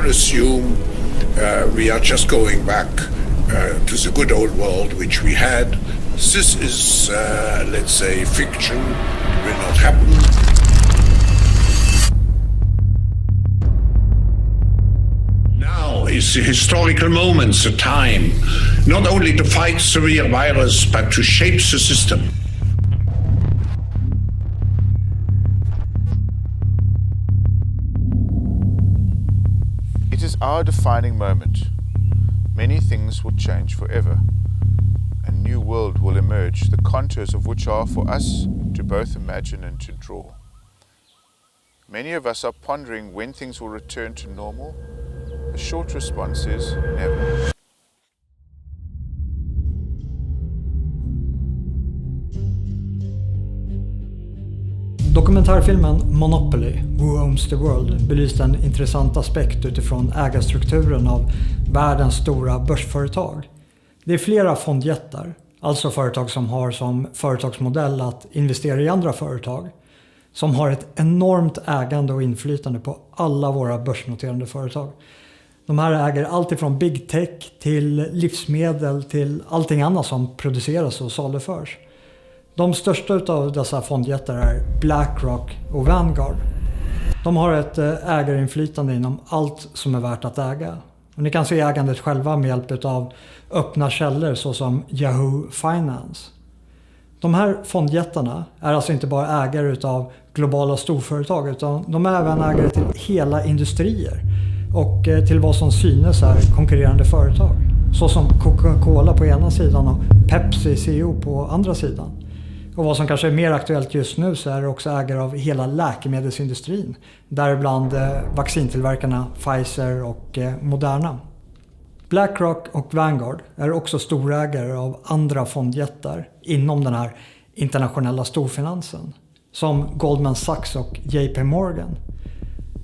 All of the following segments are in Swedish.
people assume we are just going back to the good old world which we had. This is, let's say, fiction. It will not happen. Now is the historical moment, the time, not only to fight the real virus, but to shape the system. It is our defining moment. Many things will change forever. A new world will emerge, the contours of which are for us to both imagine and to draw. Many of us are pondering when things will return to normal. The short response is never. Dokumentärfilmen Monopoly, Who Owns the World, belyste en intressant aspekt utifrån ägarstrukturen av världens stora börsföretag. Det är flera fondjättar, alltså företag som har som företagsmodell att investera i andra företag, som har ett enormt ägande och inflytande på alla våra börsnoterande företag. De här äger allt ifrån big tech till livsmedel till allting annat som produceras och saluförs. De största av dessa fondjättar är BlackRock och Vanguard. De har ett ägarinflytande inom allt som är värt att äga. Och ni kan se ägandet själva med hjälp av öppna källor såsom Yahoo Finance. De här fondjättarna är alltså inte bara ägare av globala storföretag, utan de är även ägare till hela industrier och till vad som synes är konkurrerande företag. Såsom Coca-Cola på ena sidan och Pepsi CEO på andra sidan. Och vad som kanske är mer aktuellt just nu så är det också ägare av hela läkemedelsindustrin. Däribland vaccintillverkarna Pfizer och Moderna. BlackRock och Vanguard är också storägare av andra fondjättar inom den här internationella storfinansen. Som Goldman Sachs och JP Morgan.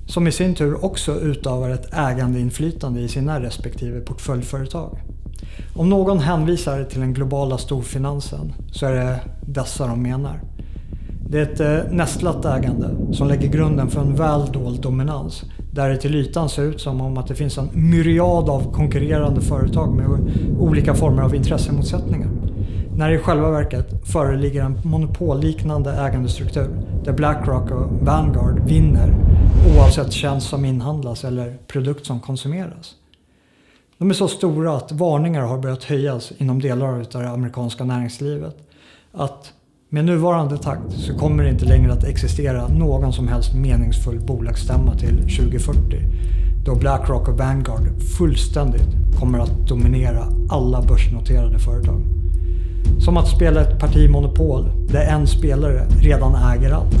Som i sin tur också utövar ett ägandeinflytande i sina respektive portföljföretag. Om någon hänvisar till den globala storfinansen så är det dessa de menar. Det är ett nästlat ägande som lägger grunden för en väldold dominans där det till ytan ser ut som om att det finns en myriad av konkurrerande företag med olika former av intressemotsättningar. När i själva verket föreligger en monopolliknande ägandestruktur där BlackRock och Vanguard vinner oavsett tjänst som inhandlas eller produkt som konsumeras. De är så stora att varningar har börjat höjas inom delar av det amerikanska näringslivet. Att med nuvarande takt så kommer det inte längre att existera någon som helst meningsfull bolagsstämma till 2040. Då BlackRock och Vanguard fullständigt kommer att dominera alla börsnoterade företag. Som att spela ett partimonopol där en spelare redan äger allt.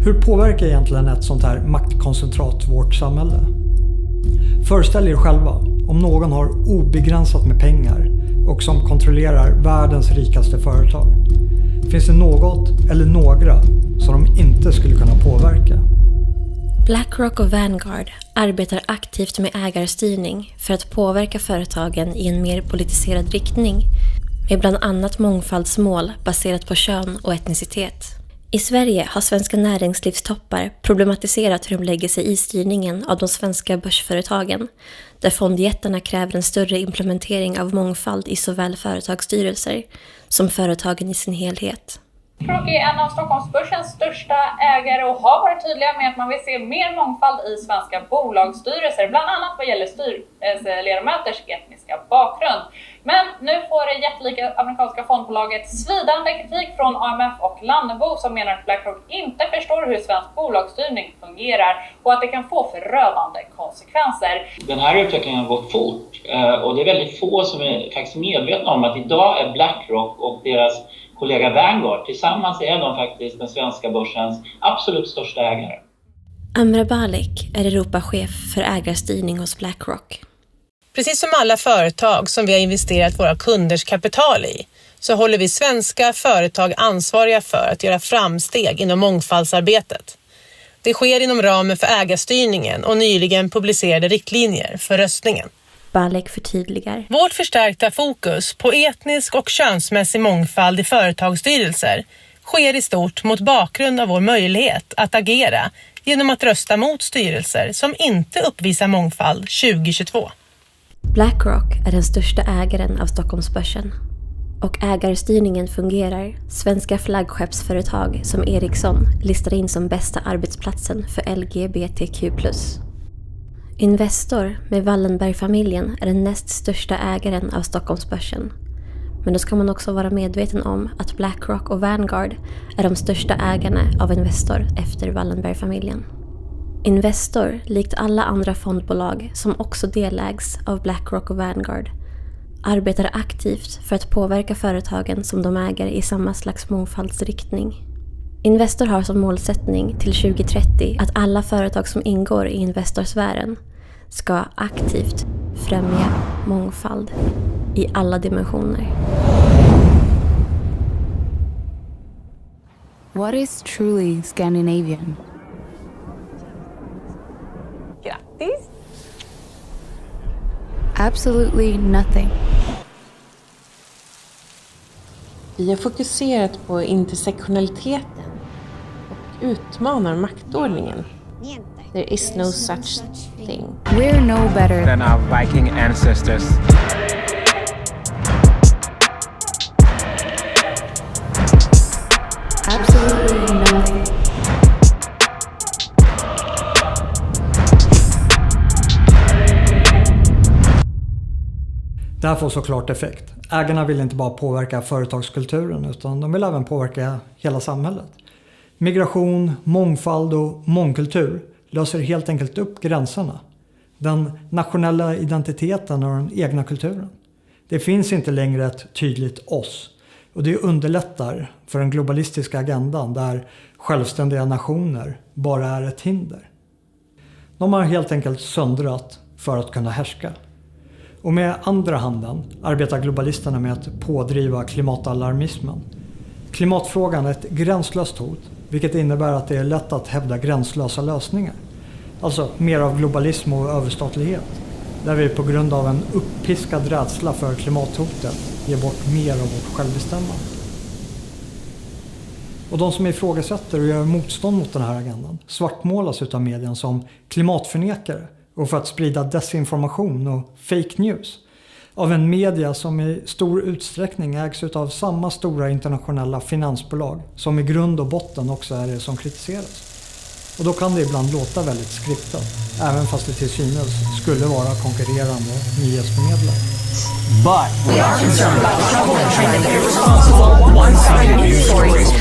Hur påverkar egentligen ett sånt här maktkoncentrat vårt samhälle? Föreställ er själva om någon har obegränsat med pengar och som kontrollerar världens rikaste företag. Finns det något eller några som de inte skulle kunna påverka? BlackRock och Vanguard arbetar aktivt med ägarstyrning för att påverka företagen i en mer politiserad riktning med bland annat mångfaldsmål baserat på kön och etnicitet. I Sverige har svenska näringslivstoppar problematiserat hur de lägger sig i styrningen av de svenska börsföretagen, där fondjättarna kräver en större implementering av mångfald i såväl företagsstyrelser som företagen i sin helhet. BlackRock är en av Stockholmsbörsens största ägare och har varit tydliga med att man vill se mer mångfald i svenska bolagsstyrelser, bland annat vad gäller styrelseledamöters etniska bakgrund. Men nu får det jättelika amerikanska fondbolaget svidande kritik från AMF och Lannebo som menar att BlackRock inte förstår hur svensk bolagsstyrning fungerar och att det kan få förödande konsekvenser. Den här utvecklingen har gått fort och det är väldigt få som är faktiskt medvetna om att idag är BlackRock och deras kollega Vanguard tillsammans är de faktiskt den svenska börsens absolut största ägare. Amra Balik är Europachef för ägarstyrning hos BlackRock. Precis som alla företag som vi har investerat våra kunders kapital i så håller vi svenska företag ansvariga för att göra framsteg inom mångfaldsarbetet. Det sker inom ramen för ägarstyrningen och nyligen publicerade riktlinjer för röstningen. Balik förtydligar. Vårt förstärkta fokus på etnisk och könsmässig mångfald i företagsstyrelser sker i stort mot bakgrund av vår möjlighet att agera genom att rösta mot styrelser som inte uppvisar mångfald 2022. BlackRock är den största ägaren av Stockholmsbörsen. Och ägarstyrningen fungerar. Svenska flaggskeppsföretag som Ericsson listar in som bästa arbetsplatsen för LGBTQ+. Investor med Wallenberg-familjen är den näst största ägaren av Stockholmsbörsen. Men då ska man också vara medveten om att BlackRock och Vanguard är de största ägarna av Investor efter Wallenberg-familjen. Investor, likt alla andra fondbolag som också delägs av BlackRock och Vanguard, arbetar aktivt för att påverka företagen som de äger i samma slags mångfaldsriktning. Investor har som målsättning till 2030 att alla företag som ingår i Investorsfären ska aktivt främja mångfald i alla dimensioner. What is truly Scandinavian? Grattis! Absolutely nothing. Vi har fokuserat på intersektionaliteten och utmanar maktordningen. There is no such thing. We're no better than our Viking ancestors. Absolutely nothing. Det här får såklart effekt. Ägarna vill inte bara påverka företagskulturen utan de vill även påverka hela samhället. Migration, mångfald och mångkultur löser helt enkelt upp gränserna. Den nationella identiteten och den egna kulturen. Det finns inte längre ett tydligt oss. Och det underlättar för den globalistiska agendan där självständiga nationer bara är ett hinder. De har helt enkelt söndrat för att kunna härska. Och med andra handen arbetar globalisterna med att pådriva klimatalarmismen. Klimatfrågan är ett gränslöst hot, vilket innebär att det är lätt att hävda gränslösa lösningar. Alltså mer av globalism och överstatlighet, där vi på grund av en uppiskad rädsla för klimathotet ger bort mer av vårt självbestämmande. Och de som ifrågasätter och gör motstånd mot den här agendan svartmålas utav medien som klimatförnekare och för att sprida desinformation och fake news av en media som i stor utsträckning ägs av samma stora internationella finansbolag som i grund och botten också är det som kritiseras. Och då kan det ibland låta väldigt skriptat, även fast det till synes skulle vara konkurrerande nyhetsförmedlare. But we are concerned about the trouble and trend of irresponsible, one-sided news stories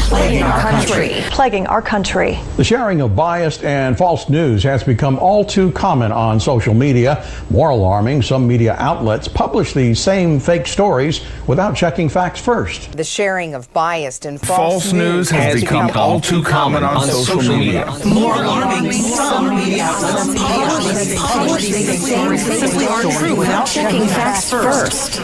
plaguing our country. The sharing of biased and false news has become all too common on social media. More alarming, some media outlets publish these same fake stories without checking facts first. The sharing of biased and false news has become all too common on social media. More alarming, some media outlets publish these same fake stories without checking facts first.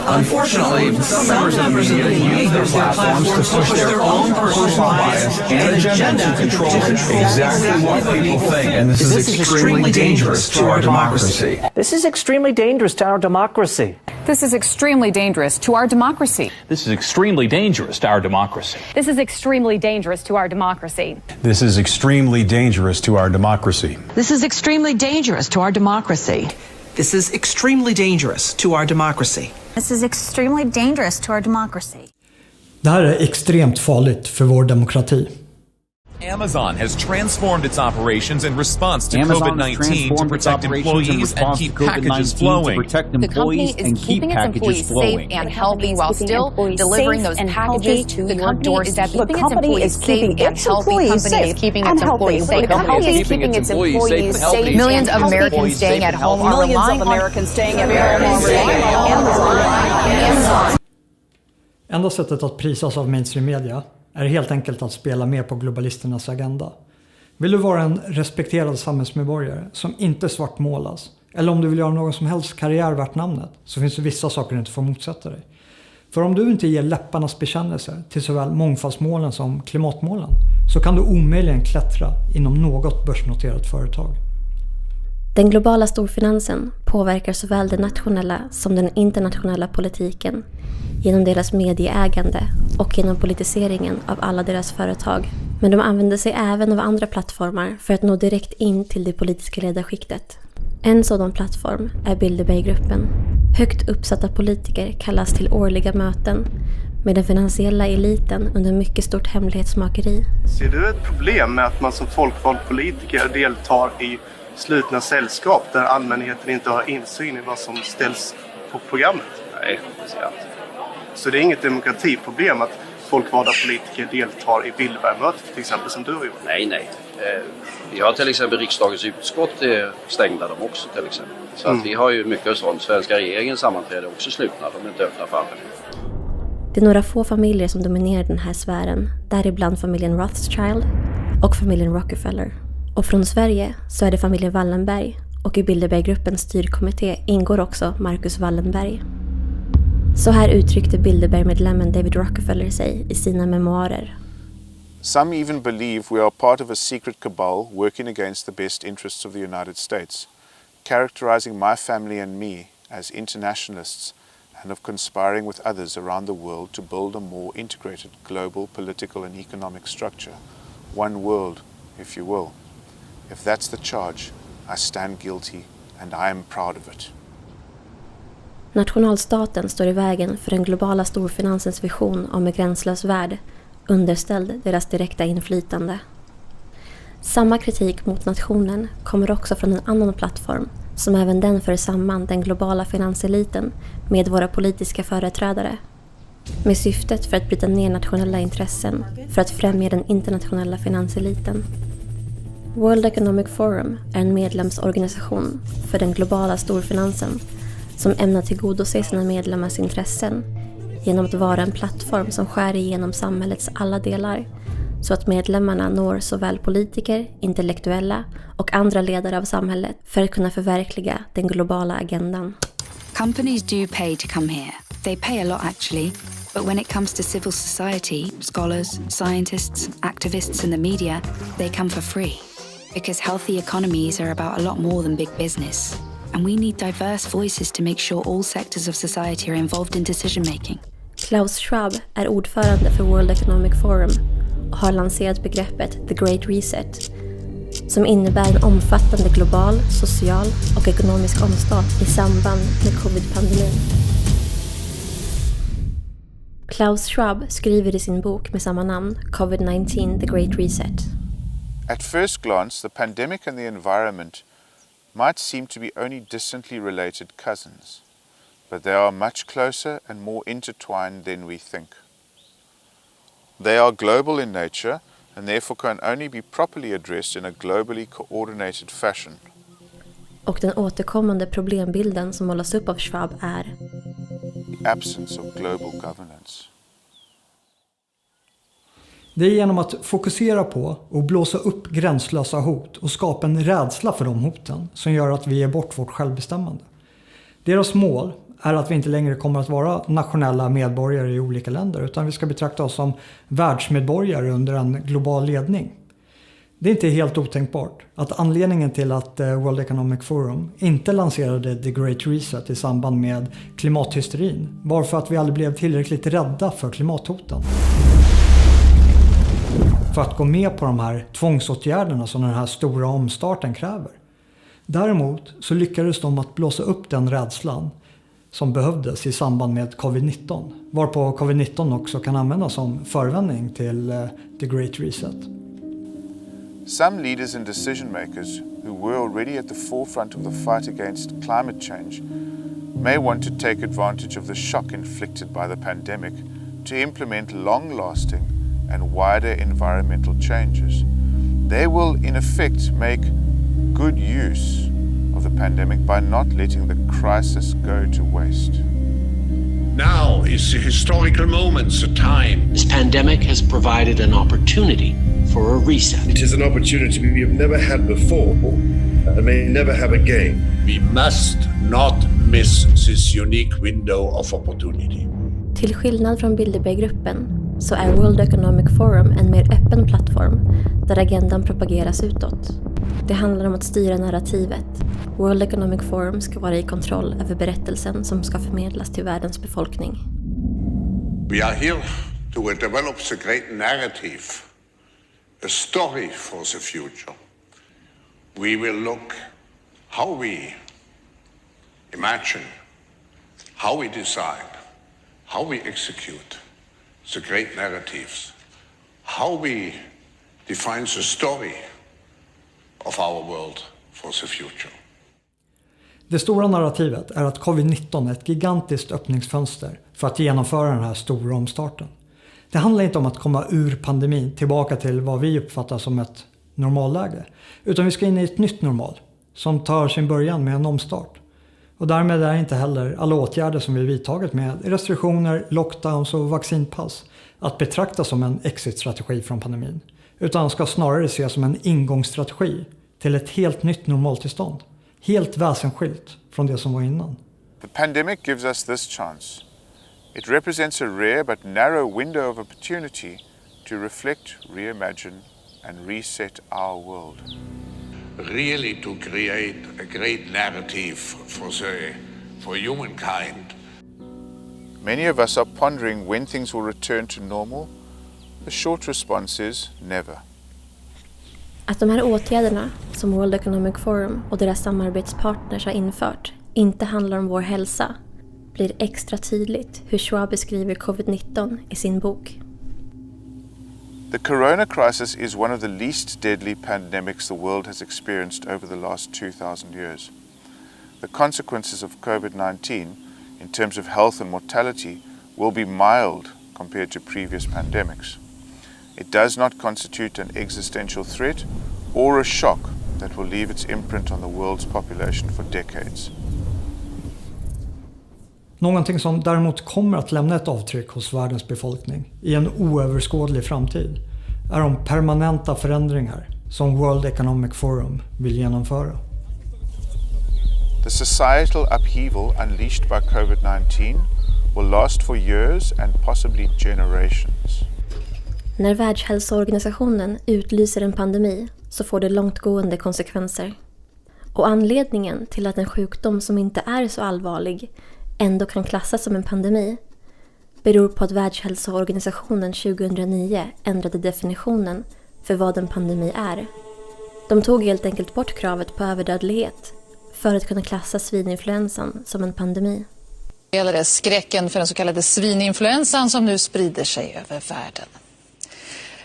Unfortunately, some members of the media use their platforms to push their own personal bias and agenda to control exactly what people think. And this is extremely dangerous to our democracy. This is extremely dangerous to our democracy. This is extremely dangerous to our democracy. This is extremely dangerous to our democracy. This is extremely dangerous to our democracy. This is extremely dangerous to our democracy. This is extremely dangerous to our democracy. This is extremely dangerous to our democracy. This is extremely dangerous to our democracy. Det här är extremt farligt för vår demokrati. Amazon has transformed its operations in response to COVID-19 to protect employees and keep packages flowing. The company is keeping its employees safe and healthy while still delivering those packages to your doorstep. The company is keeping its employees safe. Keeping its employees safe. The company is keeping its employees safe. Millions of Americans staying at home are relying on Amazon. Enda sättet att prisas av mainstream media är helt enkelt att spela med på globalisternas agenda. Vill du vara en respekterad samhällsmedborgare som inte svartmålas, eller om du vill göra någon som helst karriär värt namnet, så finns det vissa saker du inte får motsätta dig. För om du inte ger läpparnas bekännelser till såväl mångfaldsmålen som klimatmålen, så kan du omöjligen klättra inom något börsnoterat företag. Den globala storfinansen påverkar såväl den nationella som den internationella politiken genom deras medieägande och genom politiseringen av alla deras företag Men de använder sig även av andra plattformar för att nå direkt in till det politiska ledarskiktet. En sådan plattform är Bilderberggruppen. Högt uppsatta politiker kallas till årliga möten med den finansiella eliten under mycket stort hemlighetsmakeri. Ser du ett problem med att man som folkvald politiker deltar i slutna sällskap där allmänheten inte har insyn i vad som ställs på programmet? Nej, det ser jag inte. Så det är inget demokratiproblem att folkvalda politiker deltar i Bilderbergmötet till exempel som du har gjort? Nej. Vi har till exempel riksdagens utskott stängda de också till exempel. Så att vi har ju mycket sånt. Svenska regeringens sammanträde är också slutna, de är inte öppna för allmänheten. Det är några få familjer som dominerar den här sfären, däribland familjen Rothschild och familjen Rockefeller. Och från Sverige så är det familjen Wallenberg, och i Bilderberggruppens styrkommitté ingår också Marcus Wallenberg. Så här uttryckte Bilderberg-medlemmen David Rockefeller sig i sina memoarer. Some even believe we are part of a secret cabal working against the best interests of the United States, characterizing my family and me as internationalists and of conspiring with others around the world to build a more integrated global political and economic structure. One world, if you will. If that's the charge, I stand guilty and I am proud of it. Nationalstaten står i vägen för den globala storfinansens vision om en gränslös värld, underställd deras direkta inflytande. Samma kritik mot nationen kommer också från en annan plattform som även den för samman den globala finanseliten med våra politiska företrädare. Med syftet för att bryta ner nationella intressen för att främja den internationella finanseliten. World Economic Forum är en medlemsorganisation för den globala storfinansen som ämnar tillgodose sina medlemmars intressen genom att vara en plattform som skär igenom samhällets alla delar så att medlemmarna når såväl politiker, intellektuella och andra ledare av samhället för att kunna förverkliga den globala agendan. Companies do pay to come here. They pay a lot actually. But when it comes to civil society, scholars, scientists, activists and the media, they come for free. Because healthy economies are about a lot more than big business. And we need diverse voices to make sure all sectors of society are involved in decision making. Klaus Schwab är ordförande för World Economic Forum och har lanserat begreppet The Great Reset, som innebär en omfattande global, social och ekonomisk omstart i samband med covid-pandemin. Klaus Schwab skriver i sin bok med samma namn, COVID-19 The Great Reset. At first glance, the pandemic and the environment might seem to be only distantly related cousins, but they are much closer and more intertwined than we think. They are global in nature and therefore can only be properly addressed in a globally coordinated fashion. Och den återkommande problembilden som målas upp av Schwab är the absence of global governance. Det är genom att fokusera på och blåsa upp gränslösa hot och skapa en rädsla för de hoten som gör att vi ger bort vårt självbestämmande. Deras mål är att vi inte längre kommer att vara nationella medborgare i olika länder utan vi ska betrakta oss som världsmedborgare under en global ledning. Det är inte helt otänkbart att anledningen till att World Economic Forum inte lanserade The Great Reset i samband med klimathysterin var för att vi aldrig blev tillräckligt rädda för klimathoten. För att gå med på de här tvångsåtgärderna som den här stora omstarten kräver. Däremot så lyckades de att blåsa upp den rädslan som behövdes i samband med covid-19. Varpå covid-19 också kan användas som förevändning till The Great Reset. Some leaders and decision makers who were already at the forefront of the fight against climate change may want to take advantage of the shock inflicted by the pandemic to implement long-lasting and wider environmental changes. They will in effect make good use of the pandemic by not letting the crisis go to waste. Now is the historical moment, the time. This pandemic has provided an opportunity for a reset. It is an opportunity we have never had before and may never have again. We must not miss this unique window of opportunity. Till skillnad från Bilderberggruppen så är World Economic Forum en mer öppen plattform där agendan propageras utåt. Det handlar om att styra narrativet. World Economic Forum ska vara i kontroll över berättelsen som ska förmedlas till världens befolkning. We are here to develop the great narrative a story for the future. We will look how we imagine, how we decide, how we execute the great narratives, how we define the story of our world for the future. Det stora narrativet är att covid-19 är ett gigantiskt öppningsfönster för att genomföra den här stora omstarten. Det handlar inte om att komma ur pandemin tillbaka till vad vi uppfattar som ett normalläge, utan vi ska in i ett nytt normal som tar sin början med en omstart. Och därmed är inte heller alla åtgärder som vi vidtagit med restriktioner, lockdowns och vaccinpass att betrakta som en exit-strategi från pandemin, utan ska snarare ses som en ingångsstrategi till ett helt nytt normaltillstånd, helt väsensskilt från det som var innan. The pandemic gives us this chance. It represents a rare but narrow window of opportunity to reflect, reimagine and reset our world. Really to create a great narrative for humankind. Many of us are pondering when things will return to normal. The short response is never. Att de här åtgärderna som World Economic Forum och deras samarbetspartners har infört inte handlar om vår hälsa blir extra tydligt hur Schwab beskriver covid-19 i sin bok. The corona crisis is one of the least deadly pandemics the world has experienced over the last 2,000 years. The consequences of COVID-19 in terms of health and mortality will be mild compared to previous pandemics. It does not constitute an existential threat or a shock that will leave its imprint on the world's population for decades. Någonting som däremot kommer att lämna ett avtryck hos världens befolkning i en oöverskådlig framtid är de permanenta förändringar som World Economic Forum vill genomföra. The societal upheaval unleashed by COVID-19 will last for years and possibly generations. När Världshälsoorganisationen utlyser en pandemi så får det långtgående konsekvenser. Och anledningen till att en sjukdom som inte är så allvarlig ändå kan klassas som en pandemi beror på att Världshälsoorganisationen 2009 ändrade definitionen för vad en pandemi är. De tog helt enkelt bort kravet på överdödlighet för att kunna klassa svininfluensan som en pandemi. Det gäller det skräcken för den så kallade svininfluensan som nu sprider sig över världen.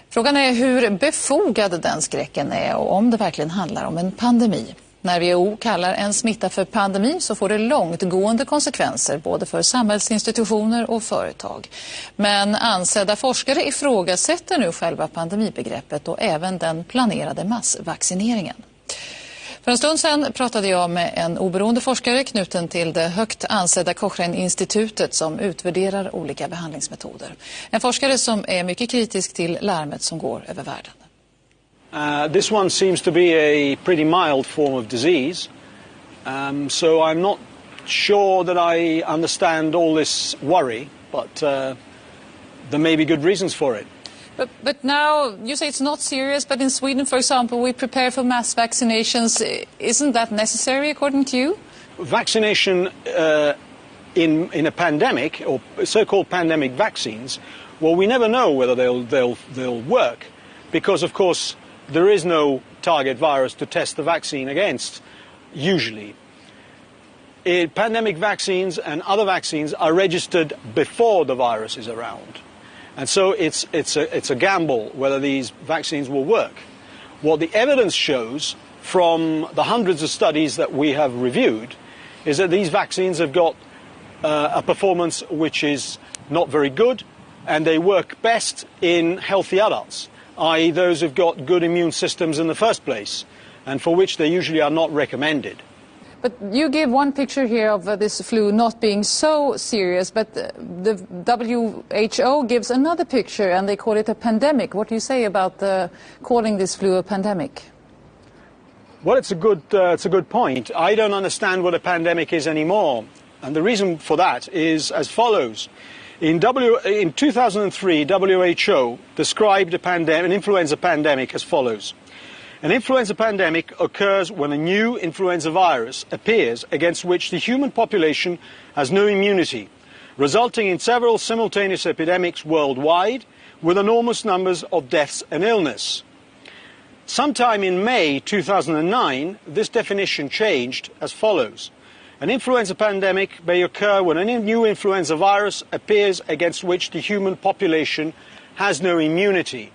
Frågan är hur befogad den skräcken är och om det verkligen handlar om en pandemi. När WHO kallar en smitta för pandemi så får det långtgående konsekvenser både för samhällsinstitutioner och företag. Men ansedda forskare ifrågasätter nu själva pandemibegreppet och även den planerade massvaccineringen. För en stund sedan pratade jag med en oberoende forskare knuten till det högt ansedda Cochrane-institutet som utvärderar olika behandlingsmetoder. En forskare som är mycket kritisk till larmet som går över världen. This one seems to be a pretty mild form of disease, so I'm not sure that I understand all this worry, but there may be good reasons for it. But now you say it's not serious, but in Sweden, for example, we prepare for mass vaccinations. Isn't that necessary according to you? Vaccination in a pandemic, or so-called pandemic vaccines, well, we never know whether they'll work, because of course there is no target virus to test the vaccine against, usually. Pandemic vaccines and other vaccines are registered before the virus is around. And so it's a gamble whether these vaccines will work. What the evidence shows from the hundreds of studies that we have reviewed is that these vaccines have got a performance which is not very good, and they work best in healthy adults, i.e. those who've got good immune systems in the first place, and for which they usually are not recommended. But you give one picture here of this flu not being so serious, but the WHO gives another picture and they call it a pandemic. What do you say about calling this flu a pandemic? Well, it's a good point. I don't understand what a pandemic is anymore. And the reason for that is as follows. In 2003, WHO described an influenza pandemic as follows. An influenza pandemic occurs when a new influenza virus appears against which the human population has no immunity, resulting in several simultaneous epidemics worldwide with enormous numbers of deaths and illness. Sometime in May 2009, this definition changed as follows. An influenza pandemic may occur when a new influenza virus appears against which the human population has no immunity.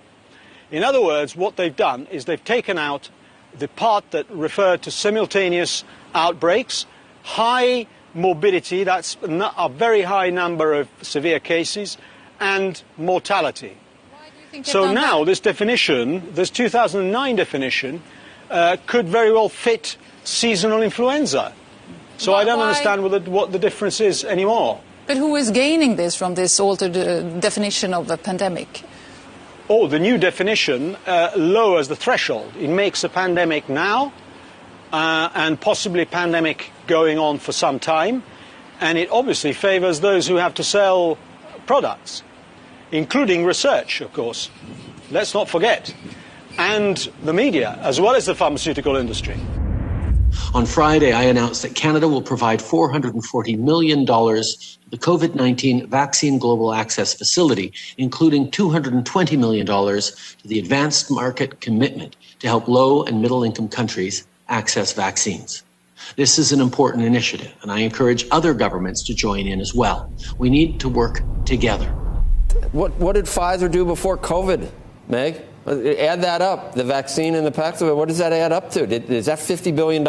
In other words, what they've done is they've taken out the part that referred to simultaneous outbreaks, high morbidity, that's a very high number of severe cases, and mortality. So now this definition, this 2009 definition, could very well fit seasonal influenza. So I don't understand what the difference is anymore. But who is gaining this from this altered definition of a pandemic? Oh, the new definition lowers the threshold. It makes a pandemic now and possibly a pandemic going on for some time. And it obviously favors those who have to sell products, including research, of course. Let's not forget. And the media, as well as the pharmaceutical industry. On Friday, I announced that Canada will provide $440 million to the COVID-19 Vaccine Global Access Facility, including $220 million to the Advanced Market Commitment to help low and middle-income countries access vaccines. This is an important initiative, and I encourage other governments to join in as well. We need to work together. What did Pfizer do before COVID, Meg? Add that up, the vaccine and the Paxlovid, what does that add up to? Is that $50 billion?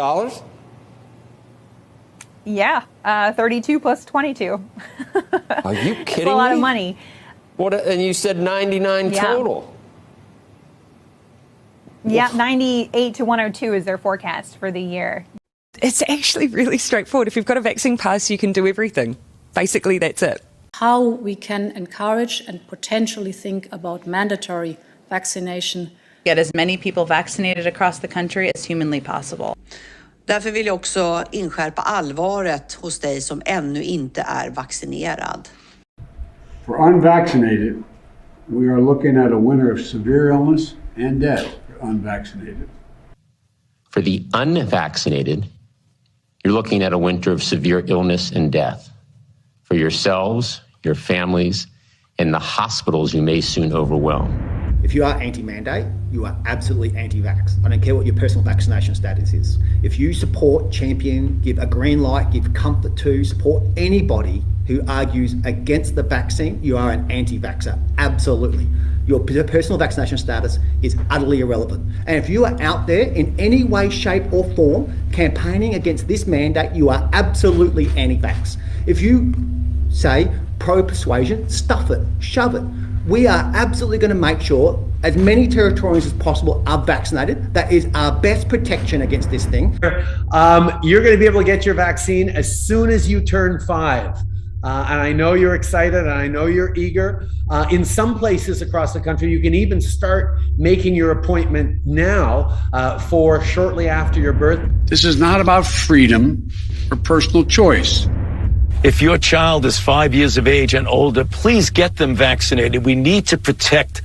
Yeah, 32 plus 22. Are you kidding me? It's a lot of money. What? And you said 99 total. Yeah, 98 to 102 is their forecast for the year. It's actually really straightforward. If you've got a vaccine pass, you can do everything. Basically, that's it. How we can encourage and potentially think about mandatory vaccination. Get as many people vaccinated across the country as humanly possible. Därför vill jag också inskärpa allvaret hos dig som ännu inte är vaccinerad. For unvaccinated, we are looking at a winter of severe illness and death for unvaccinated. For the unvaccinated, you're looking at a winter of severe illness and death. For yourselves, your families, and the hospitals you may soon overwhelm. If you are anti-mandate, you are absolutely anti-vax. I don't care what your personal vaccination status is. If you support, champion, give a green light, give comfort to, support anybody who argues against the vaccine, you are an anti-vaxxer. Absolutely. Your personal vaccination status is utterly irrelevant. And if you are out there in any way, shape or form campaigning against this mandate, you are absolutely anti-vax. If you say pro-persuasion, stuff it, shove it. We are absolutely going to make sure as many Territorians as possible are vaccinated. That is our best protection against this thing. You're going to be able to get your vaccine as soon as you turn 5. And I know you're excited and I know you're eager. In some places across the country, you can even start making your appointment now for shortly after your birth. This is not about freedom or personal choice. If your child is 5 years of age and older, please get them vaccinated. We need to protect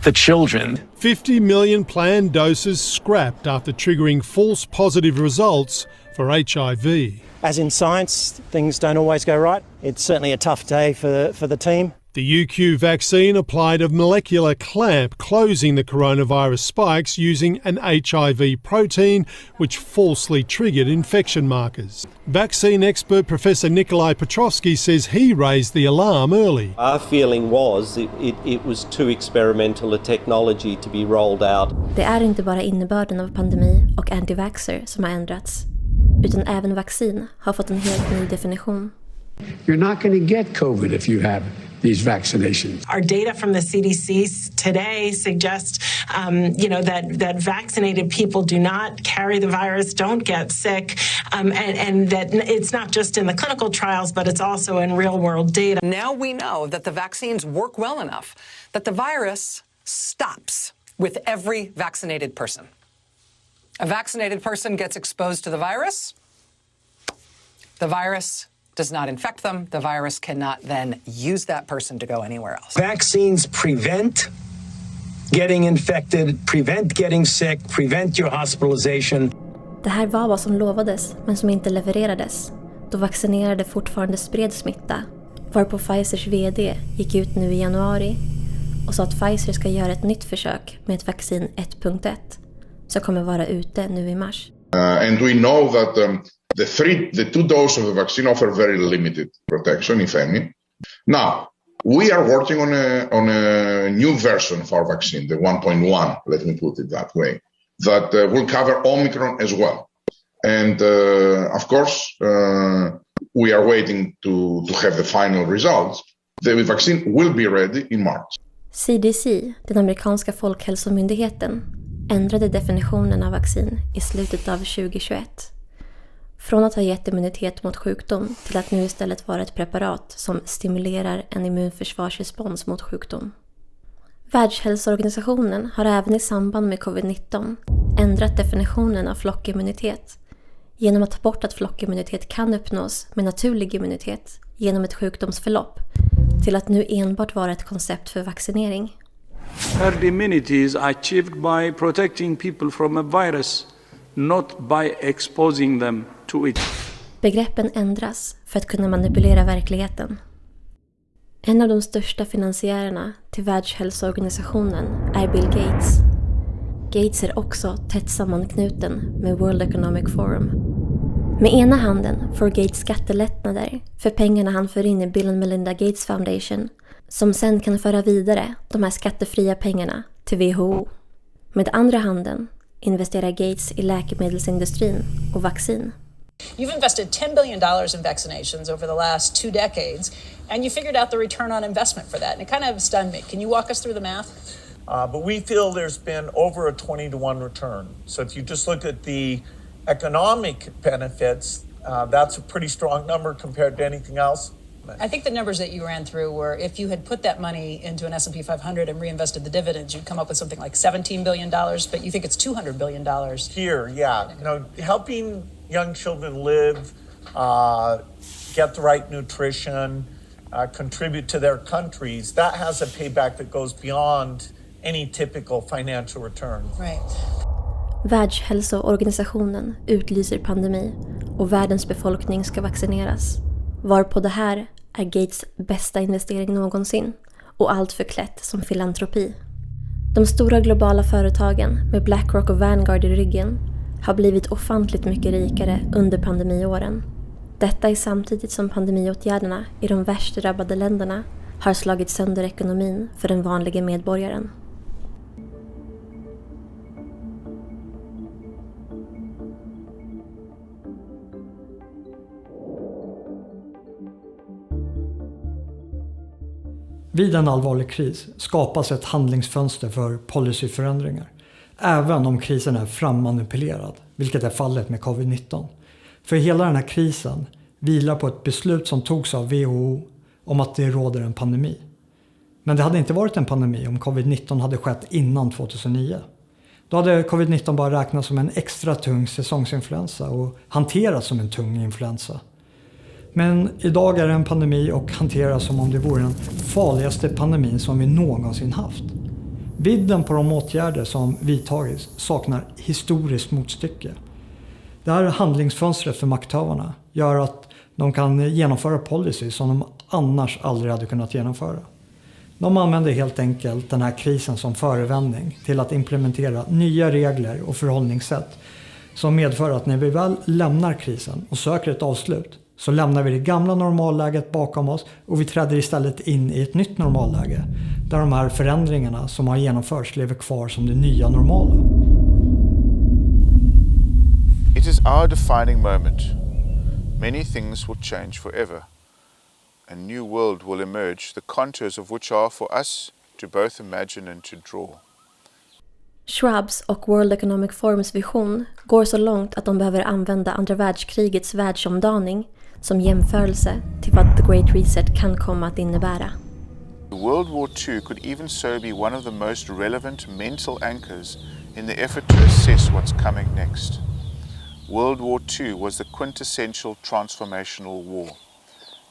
the children. 50 million planned doses scrapped after triggering false positive results for HIV. As in science, things don't always go right. It's certainly a tough day for the team. The UQ vaccine applied a molecular clamp closing the coronavirus spikes using an HIV protein which falsely triggered infection markers. Vaccine expert Professor Nikolai Petrovsky says he raised the alarm early. Our feeling was it was too experimental a technology to be rolled out. Det är inte bara innebörden av pandemi och anti-vaxxer som har ändrats, utan även vaccin har fått en helt ny definition. You're not going to get COVID if you have these vaccinations. Our data from the CDC today suggests, that vaccinated people do not carry the virus, don't get sick, and that it's not just in the clinical trials, but it's also in real-world data. Now we know that the vaccines work well enough that the virus stops with every vaccinated person. A vaccinated person gets exposed to the virus does not infect them. The virus cannot then use that person to go anywhere else. Vaccines prevent getting infected, prevent getting sick, prevent your hospitalization. Det här var vad som lovades, men som inte levererades. Då vaccinerade fortfarande spred smitta. Varpå Pfizers vd gick ut nu i januari och sa att Pfizer ska göra ett nytt försök med ett vaccin 1.1. som kommer vara ute nu i mars. And we know that the two doses of the vaccine offer very limited protection, if any. Now, we are working on a new version of our vaccine, the 1.1, let me put it that way, that will cover Omicron as well. And of course, we are waiting to have the final results. The vaccine will be ready in March. CDC, den amerikanska folkhälsomyndigheten, ändrade definitionen av vaccin i slutet av 2021. Från att ha gett immunitet mot sjukdom till att nu istället vara ett preparat som stimulerar en immunförsvarsrespons mot sjukdom. Världshälsoorganisationen har även i samband med covid-19 ändrat definitionen av flockimmunitet genom att ta bort att flockimmunitet kan uppnås med naturlig immunitet genom ett sjukdomsförlopp till att nu enbart vara ett koncept för vaccinering. Herd immunity is achieved by protecting people from a virus, not by exposing them to it. Begreppen ändras för att kunna manipulera verkligheten. En av de största finansiärerna till Världshälsoorganisationen är Bill Gates. Gates är också tätt sammanknuten med World Economic Forum. Med ena handen får Gates skattelättnader för pengarna han för in i Bill and Melinda Gates Foundation, som sen kan föra vidare de här skattefria pengarna till WHO. Med andra handen investerar Gates i läkemedelsindustrin och vaccin. You've invested $10 billion in vaccinations over the last 2 decades, and you figured out the return on investment for that. And it kind of stunned me. Can you walk us through the math? But we feel there's been over a 20-to-1 return. So if you just look at the economic benefits, that's a pretty strong number compared to anything else. I think the numbers that you ran through were if you had put that money into an S&P 500 and reinvested the dividends, you'd come up with something like $17 billion, but you think it's $200 billion. Here, yeah. You know, helping young children live, get the right nutrition, contribute to their countries, that has a payback that goes beyond any typical financial return. Right. Världshälsoorganisationen utlyser pandemi och världens befolkning ska vaccineras. Varpå det här är Gates bästa investering någonsin och allt förklätt som filantropi. De stora globala företagen med BlackRock och Vanguard i ryggen har blivit ofantligt mycket rikare under pandemiåren. Detta är samtidigt som pandemiåtgärderna i de värst drabbade länderna har slagit sönder ekonomin för den vanliga medborgaren. Vid en allvarlig kris skapas ett handlingsfönster för policyförändringar, även om krisen är frammanipulerad, vilket är fallet med covid-19. För hela den här krisen vilar på ett beslut som togs av WHO om att det råder en pandemi. Men det hade inte varit en pandemi om covid-19 hade skett innan 2009. Då hade covid-19 bara räknats som en extra tung säsongsinfluensa och hanterats som en tung influensa. Men idag är det en pandemi och hanteras som om det vore den farligaste pandemin som vi någonsin haft. Vidden på de åtgärder som vidtagits saknar historiskt motstycke. Det här handlingsfönstret för makthavarna gör att de kan genomföra policy som de annars aldrig hade kunnat genomföra. De använder helt enkelt den här krisen som förevändning till att implementera nya regler och förhållningssätt som medför att när vi väl lämnar krisen och söker ett avslut så lämnar vi det gamla normalläget bakom oss och vi träder istället in i ett nytt normalläge där de här förändringarna som har genomförts lever kvar som det nya normala. It is our defining moment. Many things will change forever. A new world will emerge, the contours of which are for us to both imagine and to draw. Schwabs och World Economic Forums vision går så långt att de behöver använda andra världskrigets världsomdaning som jämförelse till vad The Great Reset kan komma att innebära. World War II could even so be one of the most relevant mental anchors in the effort to assess what's coming next. World War II was the quintessential transformational war,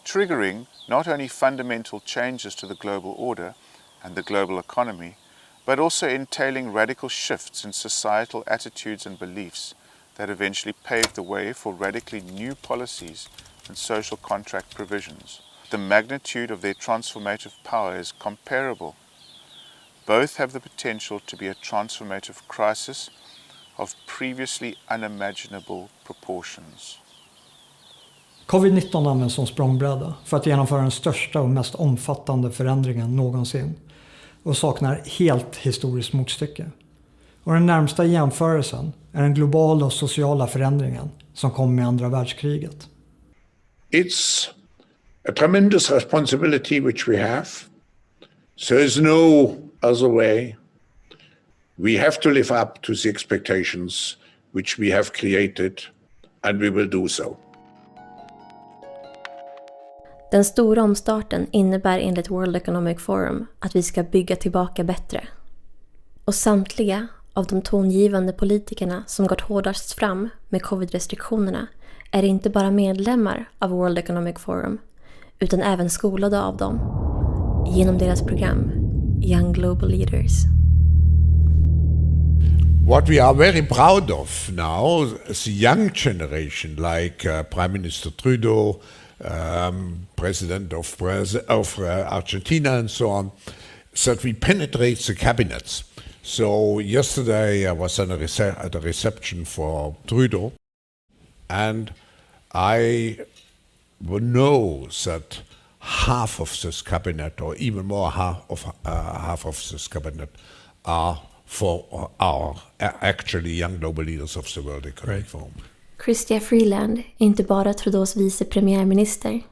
triggering not only fundamental changes to the global order and the global economy, but also entailing radical shifts in societal attitudes and beliefs that eventually paved the way for radically new policies and social contract provisions. The magnitude of their transformative power is comparable. Both have the potential to be a transformative crisis of previously unimaginable proportions. Covid-19 används som språngbräda för att genomföra den största och mest omfattande förändringen någonsin och saknar helt historiskt motstycke. Och den närmsta jämförelsen är den globala och sociala förändringen som kom med andra världskriget. It's a tremendous responsibility which we have. So there's no other way. We have to live up to the expectations which we have created, and we will do so. Den stora omstarten innebär enligt World Economic Forum att vi ska bygga tillbaka bättre. Och samtliga av de tongivande politikerna som gått hårdast fram med covid-restriktionerna är inte bara medlemmar av World Economic Forum utan även skolade av dem genom deras program Young Global Leaders. What we are very proud of now is the young generation, like Prime Minister Trudeau, President of Argentina and so on, so that we penetrate the cabinets. So yesterday I was at a reception for Trudeau, and I know that half of this cabinet, or even more half of this cabinet, are for our actually young global leaders of the World Economic Forum. Chrystia Freeland är inte bara Trudeaus vice premiärminister.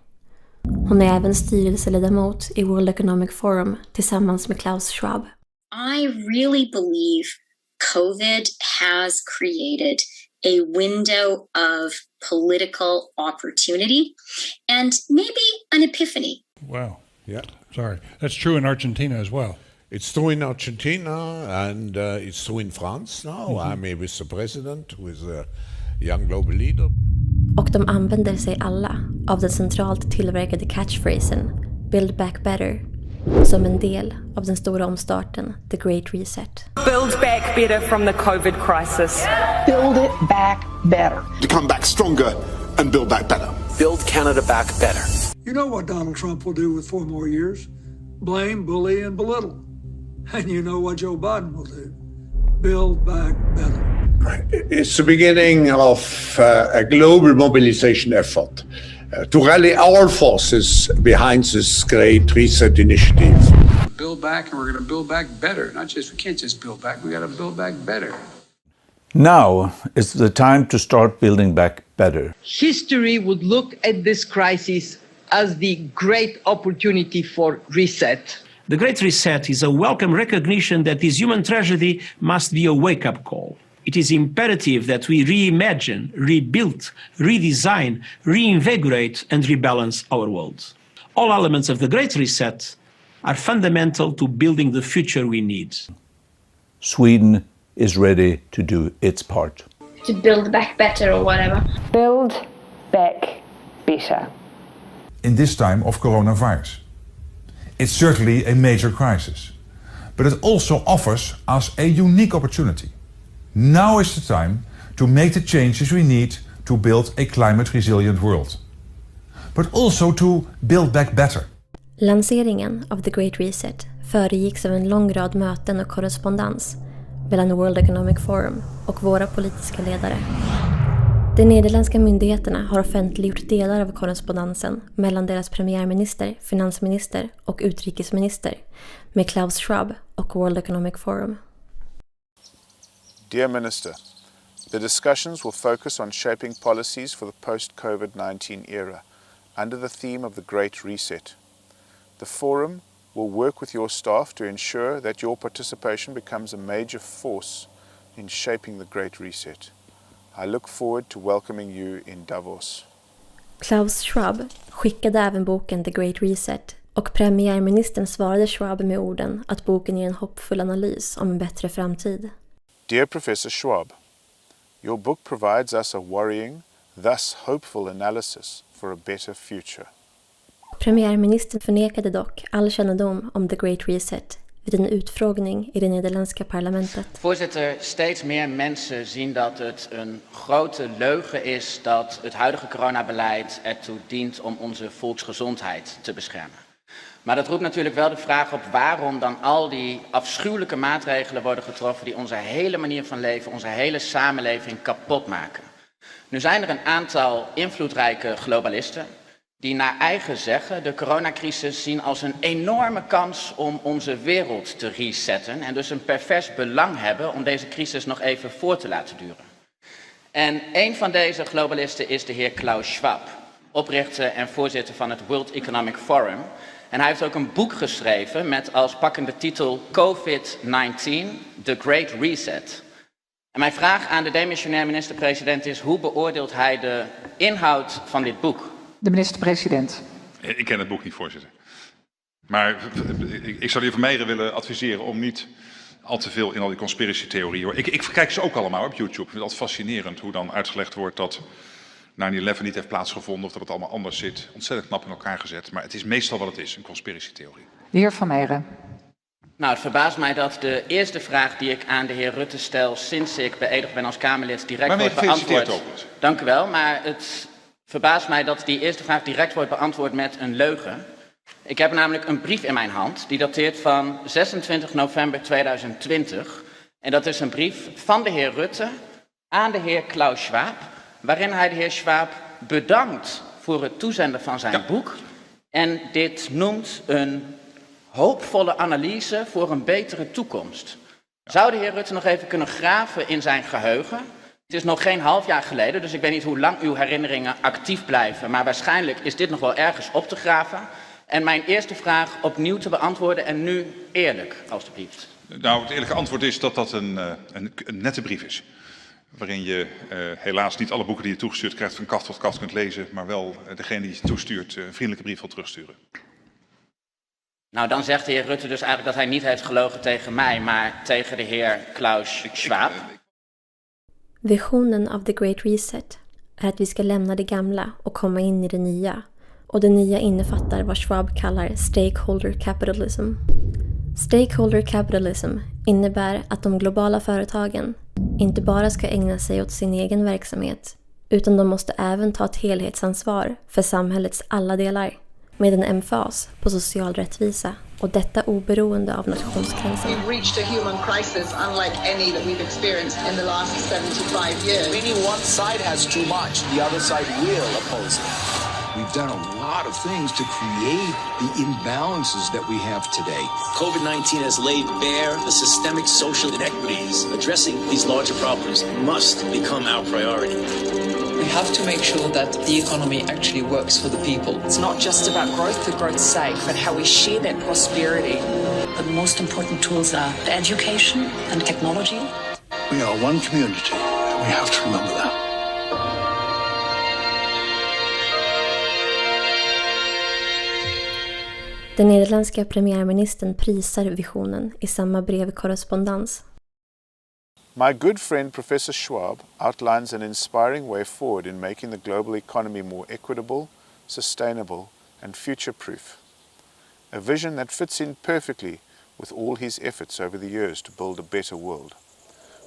Hon är även styrelseledamot i World Economic Forum tillsammans med Klaus Schwab. I really believe COVID has created a window of political opportunity and maybe an epiphany. Wow. Yeah. Sorry. That's true in Argentina as well. It's true in Argentina, and it's true in France now. I'm with the president, with a young global leader. Och de använder sig alla av den centralt tillverkade catchphrasen Build Back Better som en del av den stora omstarten The Great Reset. Build back better from the COVID crisis. Build it back better. To come back stronger and build back better. Build Canada back better. You know what Donald Trump will do with 4 more years? Blame, bully, and belittle. And you know what Joe Biden will do? Build back better. It's the beginning of a global mobilization effort to rally all forces behind this Great Reset initiative. Build back, and we're going to build back better. We can't just build back, we got to build back better. Now is the time to start building back better. History would look at this crisis as the great opportunity for reset. The Great Reset is a welcome recognition that this human tragedy must be a wake-up call. It is imperative that we reimagine, rebuild, redesign, reinvigorate and rebalance our world. All elements of the Great Reset are fundamental to building the future we need. Sweden is ready to do its part. To build back better or whatever. Build back better. In this time of coronavirus. It's certainly a major crisis, but it also offers us a unique opportunity. Now is the time to make the changes we need to build a climate-resilient world, but also to build back better. Lanseringen av The Great Reset föregicks av en lång rad möten och korrespondens mellan World Economic Forum och våra politiska ledare. De nederländska myndigheterna har offentliggjort delar av korrespondensen mellan deras premiärminister, finansminister och utrikesminister med Klaus Schwab och World Economic Forum. Dear Minister, the discussions will focus on shaping policies for the post-COVID-19 era under the theme of the Great Reset. The Forum will work with your staff to ensure that your participation becomes a major force in shaping the Great Reset. I look forward to welcoming you in Davos. Klaus Schwab skickade även boken The Great Reset och premiärministern svarade Schwab med orden att boken är en hoppfull analys om en bättre framtid. Dear Professor Schwab, your book provides us a worrying, thus hopeful analysis for a better future. Premiärministern förnekade dock all kännedom om The Great Reset vid en utfrågning i det nederländska parlamentet. Voorzitter, steeds meer mensen zien dat het een grote leugen is dat het huidige coronabeleid ertoe dient om onze volksgezondheid te beschermen. Maar dat roept natuurlijk wel de vraag op waarom dan al die afschuwelijke maatregelen worden getroffen die onze hele manier van leven, onze hele samenleving kapot maken. Nu zijn er een aantal invloedrijke globalisten die naar eigen zeggen de coronacrisis zien als een enorme kans om onze wereld te resetten en dus een pervers belang hebben om deze crisis nog even voor te laten duren. En een van deze globalisten is de heer Klaus Schwab, oprichter en voorzitter van het World Economic Forum. En hij heeft ook een boek geschreven met als pakkende titel COVID-19, The Great Reset. En mijn vraag aan de demissionair minister-president is, hoe beoordeelt hij de inhoud van dit boek? De minister-president. Ik ken het boek niet, voorzitter. Maar ik zou de heer Vermeijeren willen adviseren om niet al te veel in al die conspiracy-theorieën. Ik kijk ze ook allemaal op YouTube. Ik vind het altijd fascinerend hoe dan uitgelegd wordt dat 9/11 niet heeft plaatsgevonden of dat het allemaal anders zit. Ontzettend knap in elkaar gezet. Maar het is meestal wat het is, een conspiracy-theorie. De heer Vermeijeren. Nou, het verbaast mij dat de eerste vraag die ik aan de heer Rutte stel sinds ik beëdigd ben als Kamerlid direct wordt beantwoord. Dank u wel, maar het verbaast mij dat die eerste vraag direct wordt beantwoord met een leugen. Ik heb namelijk een brief in mijn hand die dateert van 26 november 2020. En dat is een brief van de heer Rutte aan de heer Klaus Schwab, waarin hij de heer Schwab bedankt voor het toezenden van zijn boek. En dit noemt een hoopvolle analyse voor een betere toekomst. Zou de heer Rutte nog even kunnen graven in zijn geheugen? Het is nog geen half jaar geleden, dus ik weet niet hoe lang uw herinneringen actief blijven. Maar waarschijnlijk is dit nog wel ergens op te graven. En mijn eerste vraag opnieuw te beantwoorden en nu eerlijk, alstublieft. Nou, het eerlijke antwoord is dat dat een nette brief is. Waarin je helaas niet alle boeken die je toegestuurd krijgt van kaft tot kaft kunt lezen. Maar wel degene die je toestuurt een vriendelijke brief wil terugsturen. Nou, dan zegt de heer Rutte dus eigenlijk dat hij niet heeft gelogen tegen mij, maar tegen de heer Klaus Schwab. Visionen av The Great Reset är att vi ska lämna det gamla och komma in i det nya. Och det nya innefattar vad Schwab kallar stakeholder capitalism. Stakeholder capitalism innebär att de globala företagen inte bara ska ägna sig åt sin egen verksamhet, utan de måste även ta ett helhetsansvar för samhällets alla delar, med en emfas på social rättvisa, och detta oberoende av nationsgränser. We've reached a human crisis unlike any that we've experienced in the last 75 years. Meaning one side has too much, the other side will oppose it. We've done a lot of things to create the imbalances that we have today. COVID-19 has laid bare the systemic social inequities. Addressing these larger problems must become our priority. We have to make sure that the economy actually works for the people. It's not just about growth for growth's sake, but how we share that prosperity. The most important tools are education and technology. We are one community, and we have to remember that. Den nederländska premiärministern prisar visionen i samma brevkorrespondens. My good friend Professor Schwab outlines an inspiring way forward in making the global economy more equitable, sustainable and future-proof. A vision that fits in perfectly with all his efforts over the years to build a better world.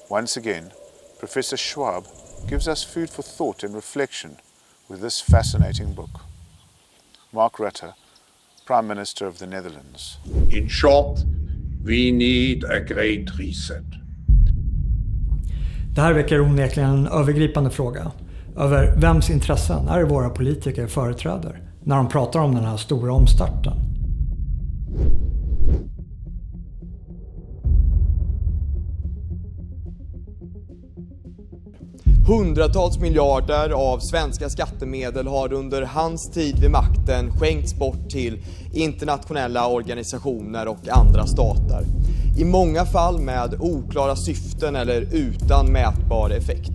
Once again, Professor Schwab gives us food for thought and reflection with this fascinating book. Mark Rutte, Prime Minister of the Netherlands. In short, we need a great reset. Det här väcker onekligen en övergripande fråga över vems intressen är våra politiker företräder när de pratar om den här stora omstarten. Hundratals miljarder av svenska skattemedel har under hans tid vid makten skänkts bort till internationella organisationer och andra stater. I många fall med oklara syften eller utan mätbar effekt.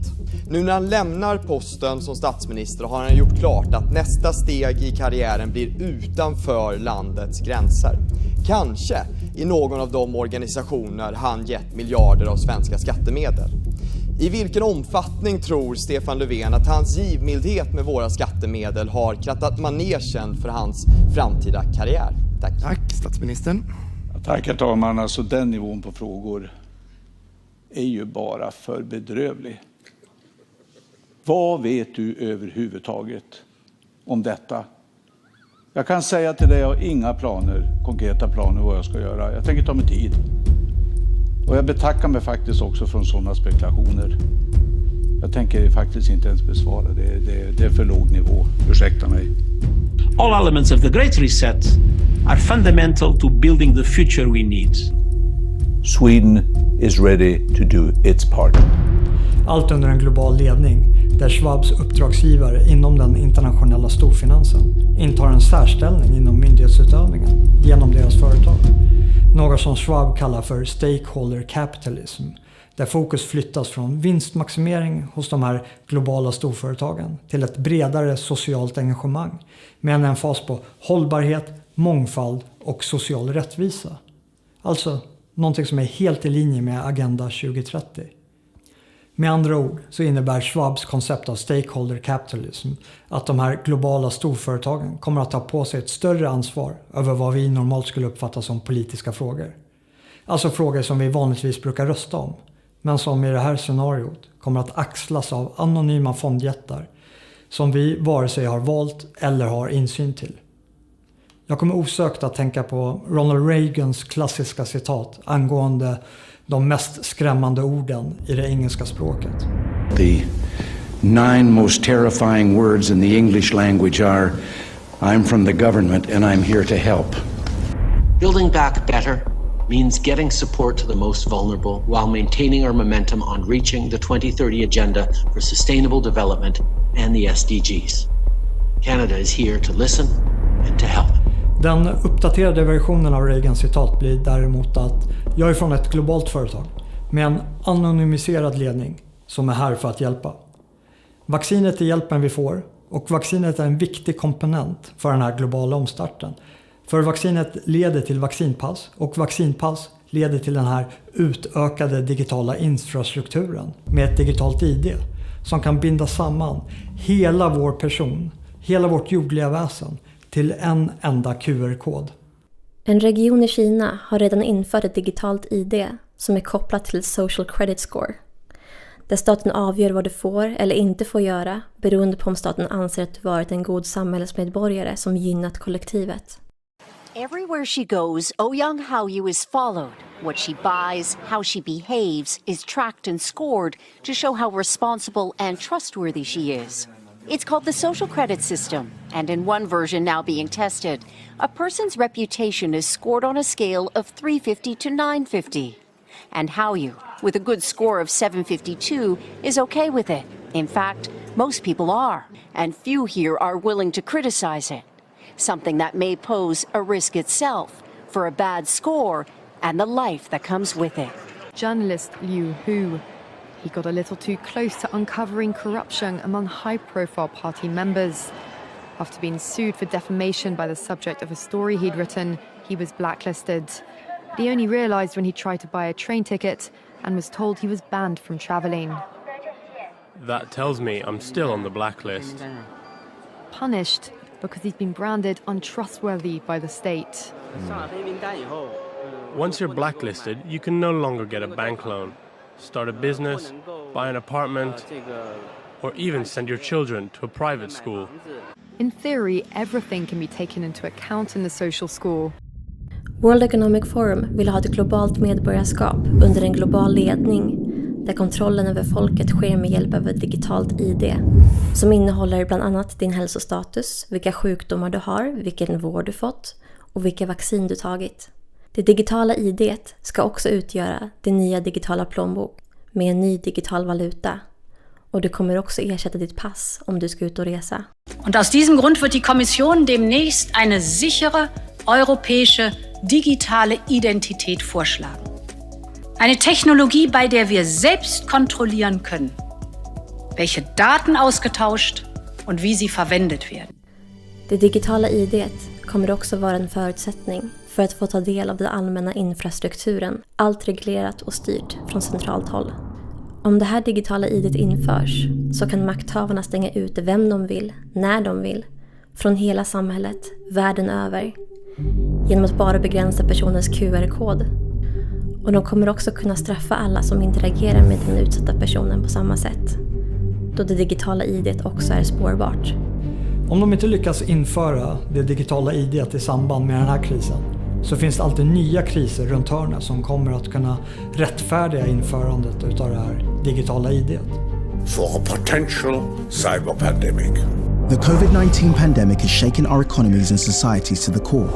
Nu när han lämnar posten som statsminister har han gjort klart att nästa steg i karriären blir utanför landets gränser. Kanske i någon av de organisationer han gett miljarder av svenska skattemedel. I vilken omfattning tror Stefan Löfven att hans givmildhet med våra skattemedel har krattat manegen för hans framtida karriär? Tack. Tack, statsministern. Tack, herr talman. Alltså den nivån på frågor är ju bara för bedrövlig. Vad vet du överhuvudtaget om detta? Jag kan säga till dig, jag har inga konkreta planer vad jag ska göra. Jag tänker ta mig tid. Och jag betackar mig faktiskt också från sådana spekulationer. Jag tänker faktiskt inte ens besvara det. Det är för låg nivå. Ursäkta mig. All elements of the Great Reset are fundamental to building the future we need. Sweden is ready to do its part. Allt under en global ledning där Schwabs uppdragsgivare inom den internationella storfinansen intar en särställning inom myndighetsutövningen genom deras företag. Något som Schwab kallar för stakeholder capitalism, där fokus flyttas från vinstmaximering hos de här globala storföretagen till ett bredare socialt engagemang med en emfas på hållbarhet, mångfald och social rättvisa. Alltså någonting som är helt i linje med Agenda 2030. Med andra ord så innebär Schwabs koncept av stakeholder capitalism att de här globala storföretagen kommer att ta på sig ett större ansvar över vad vi normalt skulle uppfatta som politiska frågor. Alltså frågor som vi vanligtvis brukar rösta om, men som i det här scenariot kommer att axlas av anonyma fondjättar som vi vare sig har valt eller har insyn till. Jag kommer osökt att tänka på Ronald Reagans klassiska citat angående de mest skrämmande orden i det engelska språket. The 9 most terrifying words in the English language are I'm from the government and I'm here to help. Building back better means getting support to the most vulnerable while maintaining our momentum on reaching the 2030 Agenda for Sustainable Development and the SDGs. Canada is here to listen and to help. Den uppdaterade versionen av Reagans citat blir däremot att jag är från ett globalt företag med en anonymiserad ledning som är här för att hjälpa. Vaccinet är hjälpen vi får och vaccinet är en viktig komponent för den här globala omstarten. För vaccinet leder till vaccinpass och vaccinpass leder till den här utökade digitala infrastrukturen med ett digitalt ID som kan binda samman hela vår person, hela vårt jordliga väsen till en enda QR-kod. En region i Kina har redan infört ett digitalt ID som är kopplat till ett social credit score. Där staten avgör vad du får eller inte får göra beroende på om staten anser att du varit en god samhällsmedborgare som gynnat kollektivet. Everywhere she goes, Ouyang Haoyu is followed. What she buys, how she behaves is tracked and scored to show how responsible and trustworthy she is. It's called the social credit system, and in one version now being tested, a person's reputation is scored on a scale of 350 to 950. And Haoyu, with a good score of 752, is okay with it. In fact, most people are, and few here are willing to criticize it. Something that may pose a risk itself for a bad score and the life that comes with it. Journalist Liu Hu. He got a little too close to uncovering corruption among high-profile party members. After being sued for defamation by the subject of a story he'd written, he was blacklisted. But he only realized when he tried to buy a train ticket and was told he was banned from traveling. That tells me I'm still on the blacklist. Punished because he's been branded untrustworthy by the state. Once you're blacklisted, you can no longer get a bank loan, start a business, buy an apartment, or even send your children to a private school. In theory, everything can be taken into account in the social score. World Economic Forum vill ha ett globalt medborgarskap under en global ledning där kontrollen över folket sker med hjälp av ett digitalt ID som innehåller bland annat din hälsostatus, vilka sjukdomar du har, vilken vård du fått och vilka vaccin du tagit. Det digitala ID:t ska också utgöra din nya digitala plånbok med en ny digital valuta. Och du kommer också ersätta ditt pass om du ska ut och resa. Und aus diesem Grund wird die Kommission demnächst eine sichere europäische digitale Identität vorschlagen. Eine Technologie, bei der wir selbst kontrollieren können, welche Daten ausgetauscht und wie sie verwendet werden. Det digitala ID:t kommer också vara en förutsättning för att få ta del av den allmänna infrastrukturen, allt reglerat och styrt från centralt håll. Om det här digitala ID:t införs så kan makthavarna stänga ute vem de vill, när de vill, från hela samhället, världen över, genom att bara begränsa personens QR-kod. Och de kommer också kunna straffa alla som interagerar med den utsatta personen på samma sätt, då det digitala ID:t också är spårbart. Om de inte lyckas införa det digitala ID:t i samband med den här krisen så finns det alltid nya kriser runt hörnet som kommer att kunna rättfärdiga införandet utav det här digitala ID:t. For a potential cyber pandemic. The COVID-19 pandemic has shaken our economies and societies to the core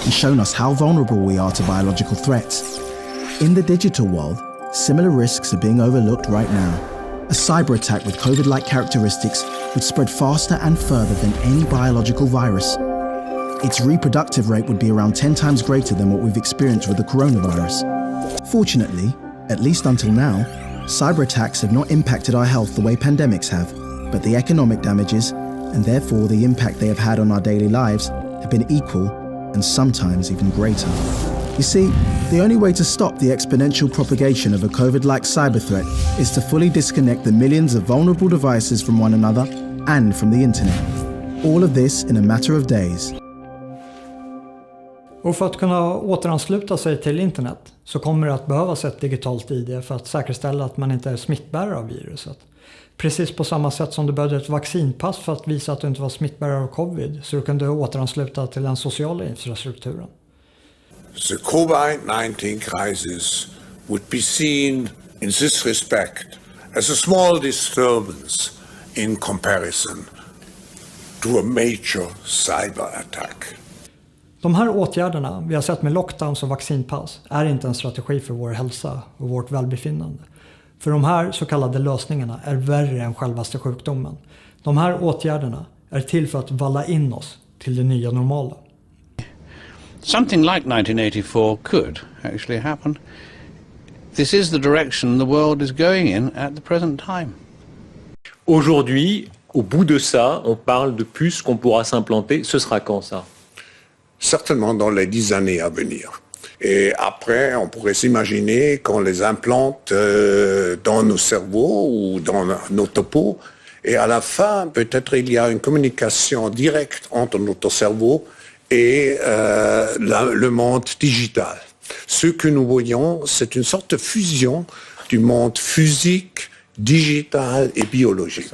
and shown us how vulnerable we are to biological threats. In the digital world, similar risks are being overlooked right now. A cyber attack with COVID-like characteristics would spread faster and further than any biological virus. Its reproductive rate would be around 10 times greater than what we've experienced with the coronavirus. Fortunately, at least until now, cyber attacks have not impacted our health the way pandemics have, but the economic damages, and therefore the impact they have had on our daily lives, have been equal and sometimes even greater. You see, the only way to stop the exponential propagation of a COVID-like cyber threat is to fully disconnect the millions of vulnerable devices from one another and from the internet. All of this in a matter of days. Och för att kunna återansluta sig till internet så kommer det att behövas ett digitalt ID för att säkerställa att man inte är smittbärare av viruset. Precis på samma sätt som du behövde ett vaccinpass för att visa att du inte var smittbärare av covid så du kunde återansluta till den sociala infrastrukturen. The COVID-19 crisis would be seen in this respect as a small disturbance in comparison to a major cyber attack. De här åtgärderna vi har sett med lockdowns och vaccinpass är inte en strategi för vår hälsa och vårt välbefinnande. För de här så kallade lösningarna är värre än självaste sjukdomen. De här åtgärderna är till för att valla in oss till det nya normala. Something like 1984 could actually happen. This is the direction the world is going in at the present time. Aujourd'hui, au bout de ça, on parle de puces qu'on pourra s'implanter. Ce sera quand ça? Certainement dans les 10 années à venir. Et après, on pourrait s'imaginer qu'on les implante dans nos cerveaux ou dans notre peau. Et à la fin, peut-être il y a une communication directe entre notre cerveau et le monde digital. Ce que nous voyons, c'est une sorte de fusion du monde physique, digital et biologique.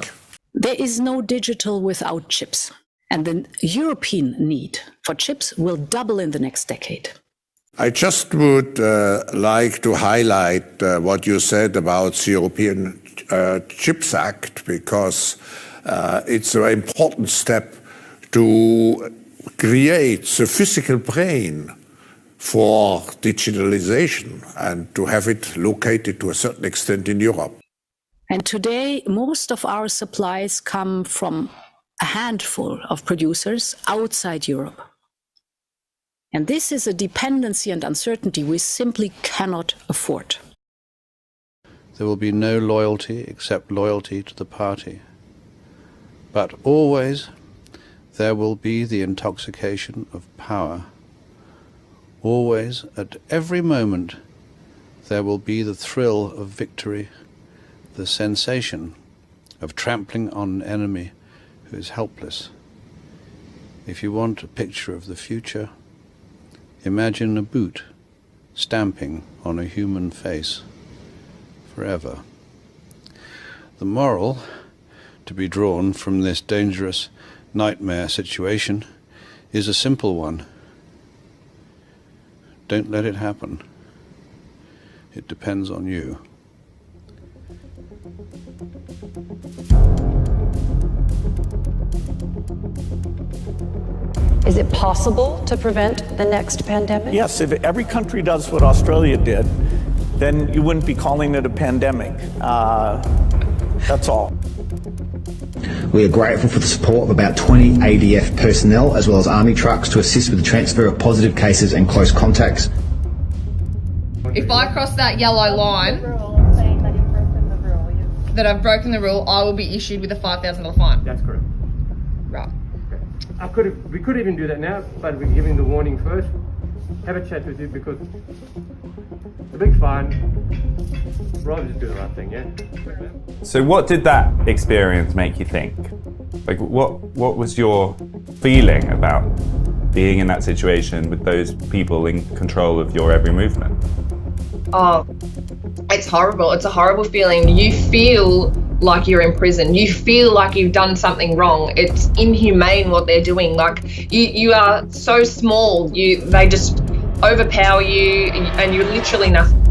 There is no digital without chips. And the European need for chips will double in the next decade. I just would like to highlight what you said about the European Chips Act, because it's a very important step to create the physical brain for digitalization and to have it located to a certain extent in Europe. And today, most of our supplies come from a handful of producers outside Europe. And this is a dependency and uncertainty we simply cannot afford. There will be no loyalty except loyalty to the party. But always there will be the intoxication of power. Always, at every moment, there will be the thrill of victory, the sensation of trampling on an enemy who is helpless. If you want a picture of the future, imagine a boot stamping on a human face forever. The moral to be drawn from this dangerous nightmare situation is a simple one. Don't let it happen. It depends on you. Is it possible to prevent the next pandemic? Yes, if every country does what Australia did, then you wouldn't be calling it a pandemic. That's all. We are grateful for the support of about 20 ADF personnel as well as army trucks to assist with the transfer of positive cases and close contacts. If I cross that yellow line, that I've broken the rule, I will be issued with a $5,000 fine. That's correct. Right. We could even do that now, but we're giving the warning first. Have a chat with you because the big fine, rather just do the right thing, yeah? So what did that experience make you think? Like what was your feeling about being in that situation with those people in control of your every movement? Oh, it's horrible. It's a horrible feeling. You feel like you're in prison. You feel like you've done something wrong. It's inhumane what they're doing. Like you are so small. They just overpower you, and you're literally nothing.